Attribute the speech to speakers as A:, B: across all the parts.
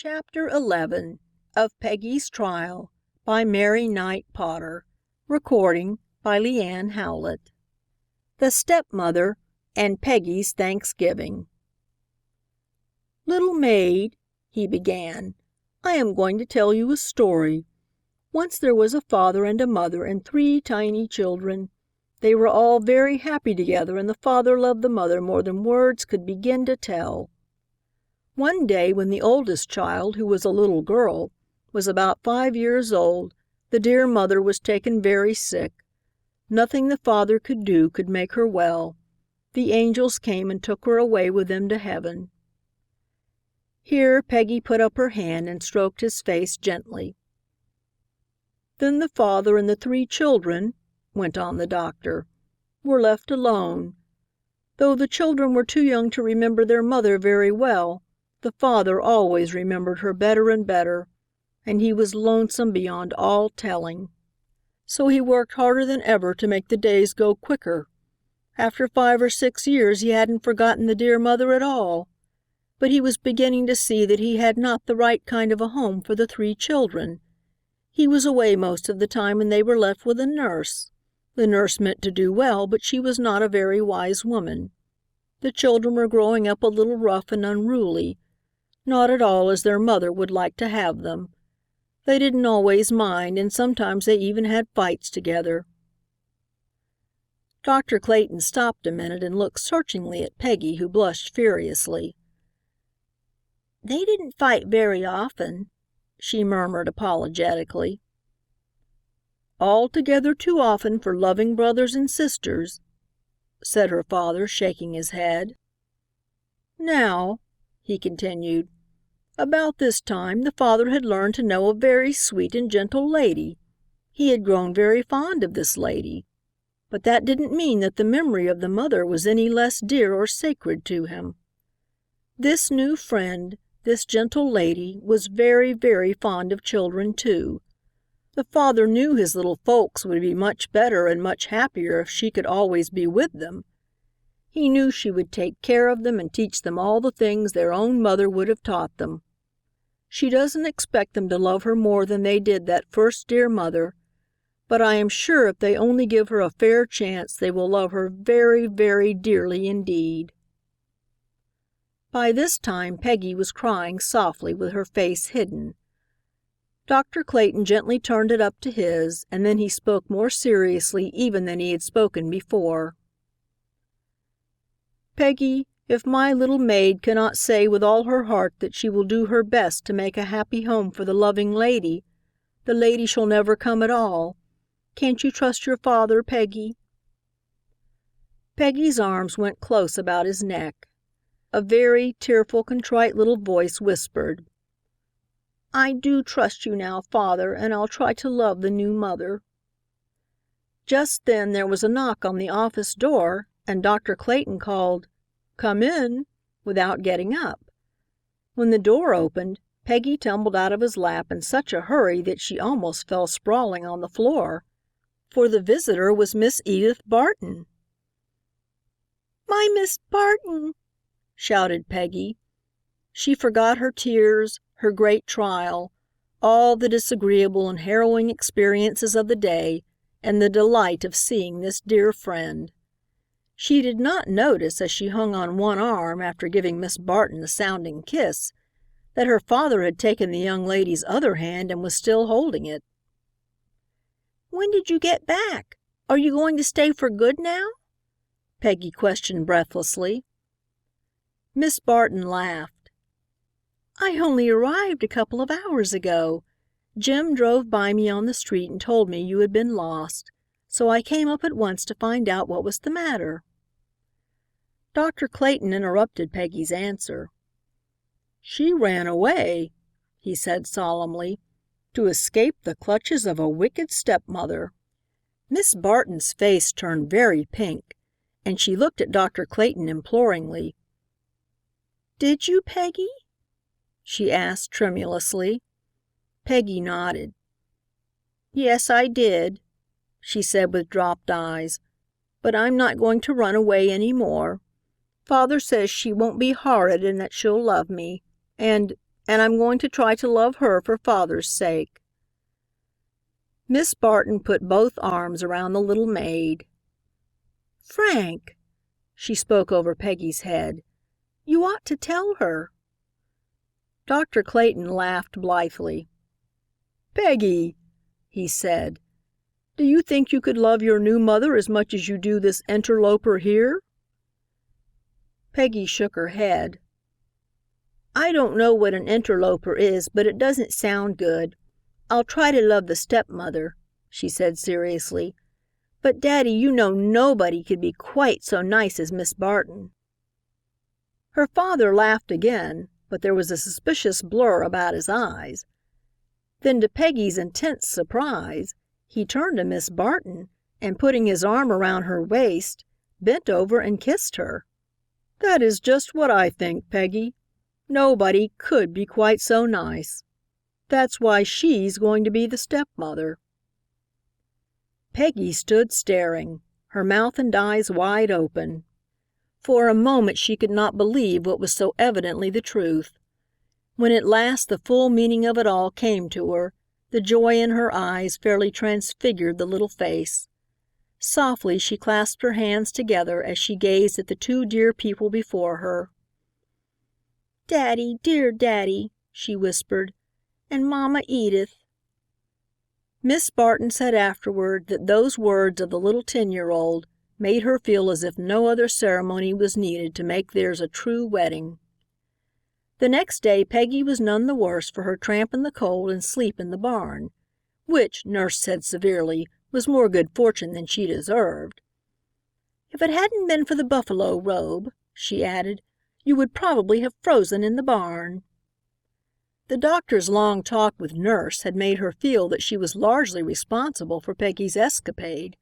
A: Chapter 11 of Peggy's Trial by Mary Knight Potter. Recording by Leanne Howlett. The Stepmother and Peggy's Thanksgiving. "Little maid," he began, "I am going to tell you a story. Once there was a father and a mother and 3 tiny children. They were all very happy together, and the father loved the mother more than words could begin to tell. One day when the oldest child, who was a little girl, was about 5 years old, the dear mother was taken very sick. Nothing the father could do could make her well. The angels came and took her away with them to heaven." Here Peggy put up her hand and stroked his face gently. "Then the father and the 3 children," went on the doctor, "were left alone. Though the children were too young to remember their mother very well, the father always remembered her better and better, and he was lonesome beyond all telling. So he worked harder than ever to make the days go quicker. After 5 or 6 years he hadn't forgotten the dear mother at all, but he was beginning to see that he had not the right kind of a home for the 3 children. He was away most of the time and they were left with a nurse. The nurse meant to do well, but she was not a very wise woman. The children were growing up a little rough and unruly, not at all as their mother would like to have them. They didn't always mind, and sometimes they even had fights together." Dr. Clayton stopped a minute and looked searchingly at Peggy, who blushed furiously. "They didn't fight very often," she murmured apologetically. "Altogether too often for loving brothers and sisters," said her father, shaking his head. "Now," he continued, "about this time the father had learned to know a very sweet and gentle lady. He had grown very fond of this lady. But that didn't mean that the memory of the mother was any less dear or sacred to him. This new friend, this gentle lady, was very, very fond of children too. The father knew his little folks would be much better and much happier if she could always be with them. He knew she would take care of them and teach them all the things their own mother would have taught them. She doesn't expect them to love her more than they did that first dear mother, but I am sure if they only give her a fair chance they will love her very, very dearly indeed." By this time Peggy was crying softly with her face hidden. Dr. Clayton gently turned it up to his, and then he spoke more seriously even than he had spoken before. "Peggy, if my little maid cannot say with all her heart that she will do her best to make a happy home for the loving lady, the lady shall never come at all. Can't you trust your father, Peggy?" Peggy's arms went close about his neck. A very tearful, contrite little voice whispered, "I do trust you now, father, and I'll try to love the new mother." Just then there was a knock on the office door, and Dr. Clayton called, "Come in," without getting up. When the door opened, Peggy tumbled out of his lap in such a hurry that she almost fell sprawling on the floor, for the visitor was Miss Edith Barton. "My Miss Barton!" shouted Peggy. She forgot her tears, her great trial, all the disagreeable and harrowing experiences of the day, in the delight of seeing this dear friend. She did not notice, as she hung on one arm after giving Miss Barton a sounding kiss, that her father had taken the young lady's other hand and was still holding it. "When did you get back? Are you going to stay for good now?" Peggy questioned breathlessly. Miss Barton laughed. "I only arrived a couple of hours ago. Jim drove by me on the street and told me you had been lost, so I came up at once to find out what was the matter." Dr. Clayton interrupted Peggy's answer. "She ran away," he said solemnly, "to escape the clutches of a wicked stepmother." Miss Barton's face turned very pink, and she looked at Dr. Clayton imploringly. "Did you, Peggy?" she asked tremulously. Peggy nodded. "Yes, I did," she said with dropped eyes, "but I'm not going to run away any more. Father says she won't be horrid and that she'll love me. And and I'm going to try to love her for Father's sake." Miss Barton put both arms around the little maid. "Frank," she spoke over Peggy's head, "you ought to tell her." Dr. Clayton laughed blithely. "Peggy," he said, "do you think you could love your new mother as much as you do this interloper here?" Peggy shook her head. "I don't know what an interloper is, but it doesn't sound good. I'll try to love the stepmother," she said seriously. "But, Daddy, you know nobody could be quite so nice as Miss Barton." Her father laughed again, but there was a suspicious blur about his eyes. Then, to Peggy's intense surprise, he turned to Miss Barton and, putting his arm around her waist, bent over and kissed her. "That is just what I think, Peggy. Nobody could be quite so nice. That's why she's going to be the stepmother." Peggy stood staring, her mouth and eyes wide open. For a moment she could not believe what was so evidently the truth. When at last the full meaning of it all came to her, the joy in her eyes fairly transfigured the little face. Softly she clasped her hands together as she gazed at the two dear people before her. "Daddy, dear Daddy," she whispered, "and Mama Edith." Miss Barton said afterward that those words of the little 10-year-old made her feel as if no other ceremony was needed to make theirs a true wedding. The next day Peggy was none the worse for her tramp in the cold and sleep in the barn, which, Nurse said severely, was more good fortune than she deserved. "If it hadn't been for the buffalo robe," she added, "you would probably have frozen in the barn." The doctor's long talk with Nurse had made her feel that she was largely responsible for Peggy's escapade.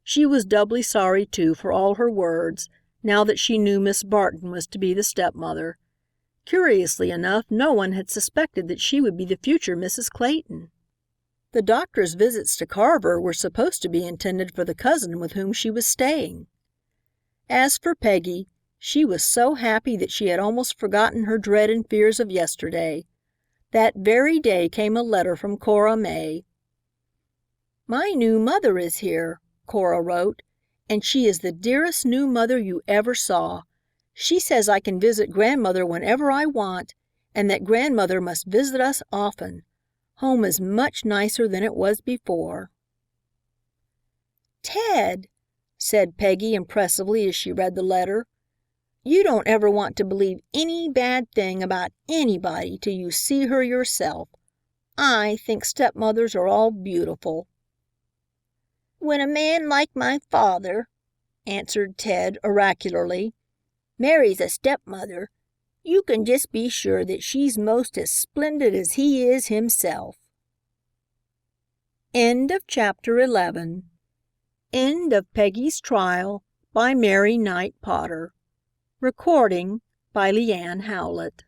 A: She was doubly sorry, too, for all her words, now that she knew Miss Barton was to be the stepmother. Curiously enough, no one had suspected that she would be the future Mrs. Clayton. The doctor's visits to Carver were supposed to be intended for the cousin with whom she was staying. As for Peggy, she was so happy that she had almost forgotten her dread and fears of yesterday. That very day came a letter from Cora May. "My new mother is here," Cora wrote, "and she is the dearest new mother you ever saw. She says I can visit Grandmother whenever I want, and that Grandmother must visit us often. Home is much nicer than it was before." "Ted," said Peggy impressively as she read the letter, "you don't ever want to believe any bad thing about anybody till you see her yourself. I think stepmothers are all beautiful." "When a man like my father," answered Ted oracularly, "marries a stepmother, you can just be sure that she's most as splendid as he is himself." End of chapter 11. End of Peggy's Trial by Mary Knight Potter. Recording by Leanne Howlett.